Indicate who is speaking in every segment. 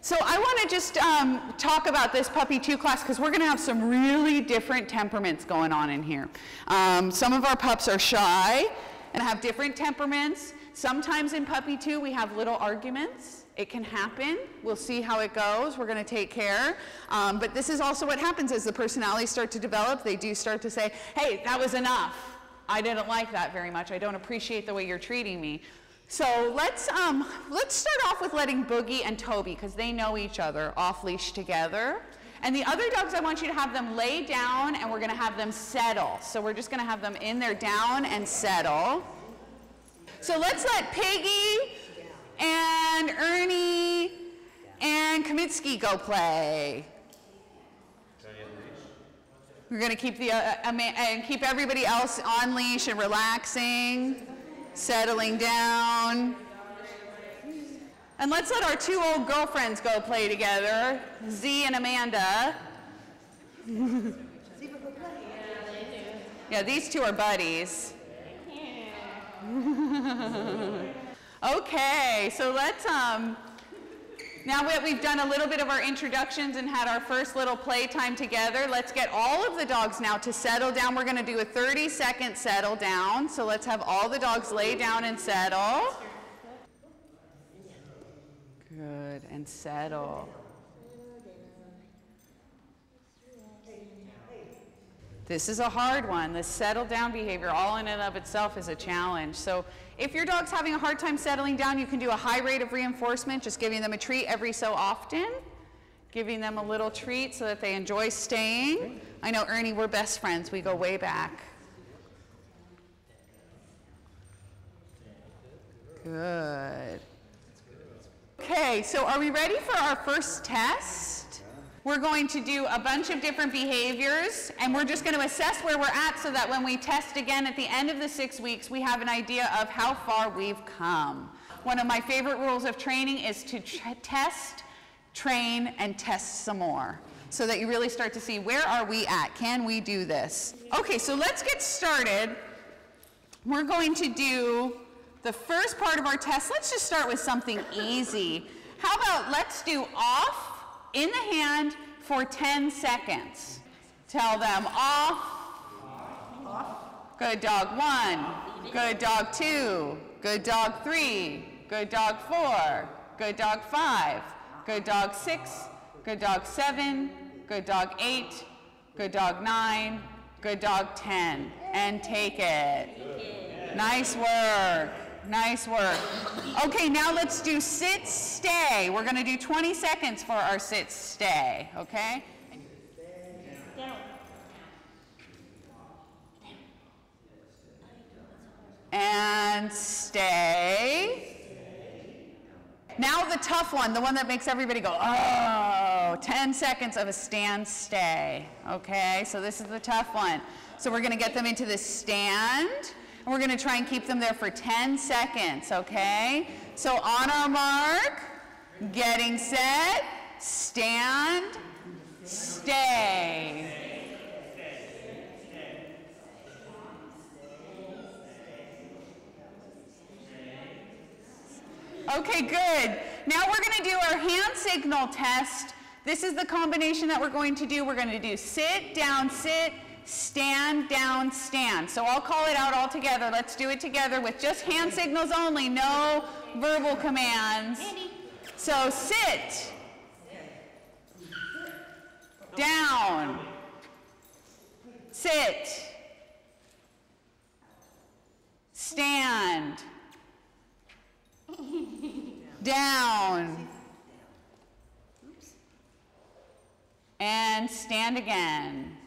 Speaker 1: So I want to just talk about this Puppy 2 class because we're going to have some really different temperaments going on in here. Some of our pups are shy and have different temperaments. Sometimes in Puppy 2 we have little arguments. It can happen. We'll see how it goes. We're going to take care. But this is also what happens as the personalities start to develop. They do start to say, hey, that was enough. I didn't like that very much. I don't appreciate the way you're treating me. So let's start off with letting Boogie and Toby, because they know each other, off leash together. And the other dogs, I want you to have them lay down, and we're going to have them settle. So we're just going to have them in there, down and settle. So let's let Piggy and Ernie and Kamitsky go play. We're going to keep keep everybody else on leash and relaxing. Settling down. And let's let our 2 old girlfriends go play together, Z and Amanda. Yeah, these 2 are buddies. Okay, so let's, now that we've done a little bit of our introductions and had our first little play time together, let's get all of the dogs now to settle down. We're going to do a 30-second settle down. So let's have all the dogs lay down and settle. Good, and settle. This is a hard one. The settle down behavior all in and of itself is a challenge. So if your dog's having a hard time settling down, you can do a high rate of reinforcement, just giving them a treat every so often, giving them a little treat so that they enjoy staying. I know, Ernie, we're best friends. We go way back. Good. Okay, so are we ready for our first test? We're going to do a bunch of different behaviors, and we're just going to assess where we're at so that when we test again at the end of the 6 weeks, we have an idea of how far we've come. One of my favorite rules of training is to test, train, and test some more so that you really start to see where are we at? Can we do this? Okay, so let's get started. We're going to do the first part of our test. Let's just start with something easy. How about let's do off in the hand for 10 seconds. Tell them off. Off. Good dog 1. Good dog 2. Good dog 3. Good dog 4. Good dog 5. Good dog 6. Good dog 7. Good dog 8. Good dog 9. Good dog 10. And take it. Nice work. Nice work. Okay, now let's do sit, stay. We're going to do 20 seconds for our sit, stay, okay? Down. And stay. Now the tough one, the one that makes everybody go, oh, 10 seconds of a stand, stay, okay? So this is the tough one. So we're going to get them into this stand. And we're going to try and keep them there for 10 seconds, okay? So on our mark, getting set, stand, stay. Okay, good. Now we're going to do our hand signal test. This is the combination that we're going to do. We're going to do sit, down, sit, stand, down, stand. So I'll call it out all together. Let's do it together with just hand signals only, no verbal commands. So sit, down, sit, stand, down, and stand again.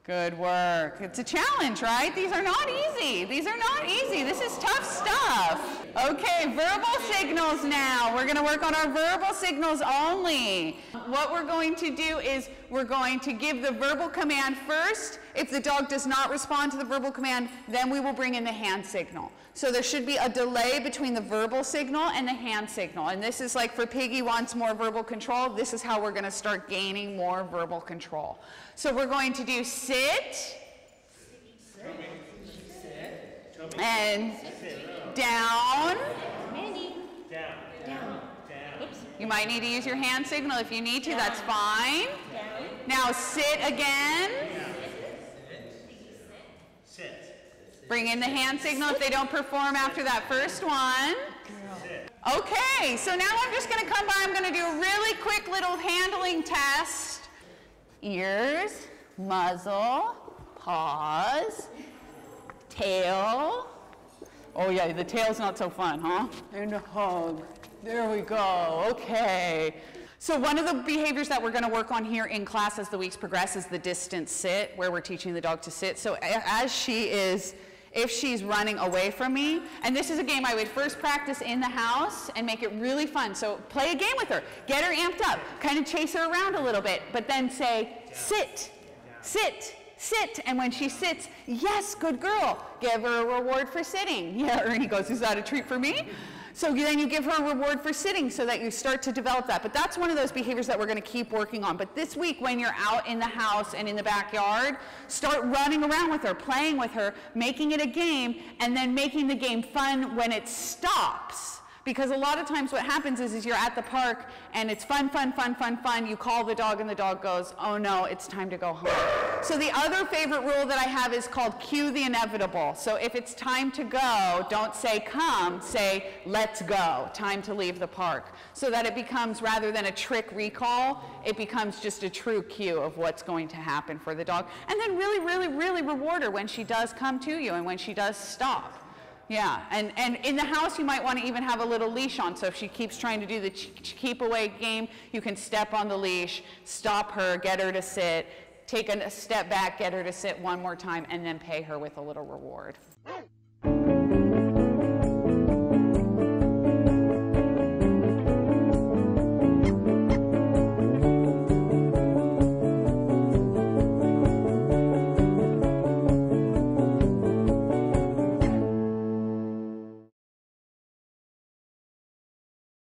Speaker 1: Good work. It's a challenge, right? These are not easy. These are not easy. This is tough stuff. Okay, verbal signals now. We're going to work on our verbal signals only. What we're going to do is we're going to give the verbal command first. If the dog does not respond to the verbal command, then we will bring in the hand signal. So there should be a delay between the verbal signal and the hand signal. And this is like for Piggy wants more verbal control. This is how we're going to start gaining more verbal control. So we're going to do sit and down You might need to use your hand signal if you need to, that's fine. Now sit again. Bring in the hand signal if they don't perform after that first one. Okay, so now I'm just going to come by. I'm going to do a really quick little handling test. Ears, muzzle, paws, tail. Oh yeah, the tail's not so fun, huh? And a hug. There we go. Okay. So one of the behaviors that we're going to work on here in class as the weeks progress is the distance sit, where we're teaching the dog to sit. So as she is, if she's running away from me, and this is a game I would first practice in the house and make it really fun. So play a game with her, get her amped up, kind of chase her around a little bit, but then say, sit, sit, sit. And when she sits, yes, good girl, give her a reward for sitting. Yeah, Ernie goes, is that a treat for me? So then you give her a reward for sitting so that you start to develop that. But that's one of those behaviors that we're going to keep working on. But this week, when you're out in the house and in the backyard, start running around with her, playing with her, making it a game, and then making the game fun when it stops. Because a lot of times what happens is you're at the park and it's fun, fun, fun, fun, fun. You call the dog and the dog goes, oh no, it's time to go home. So the other favorite rule that I have is called cue the inevitable. So if it's time to go, don't say come, say let's go, time to leave the park. So that it becomes, rather than a trick recall, it becomes just a true cue of what's going to happen for the dog. And then really, really, really reward her when she does come to you and when she does stop. Yeah, and in the house you might want to even have a little leash on, so if she keeps trying to do the keep away game, you can step on the leash, stop her, get her to sit, take a step back, get her to sit one more time, and then pay her with a little reward.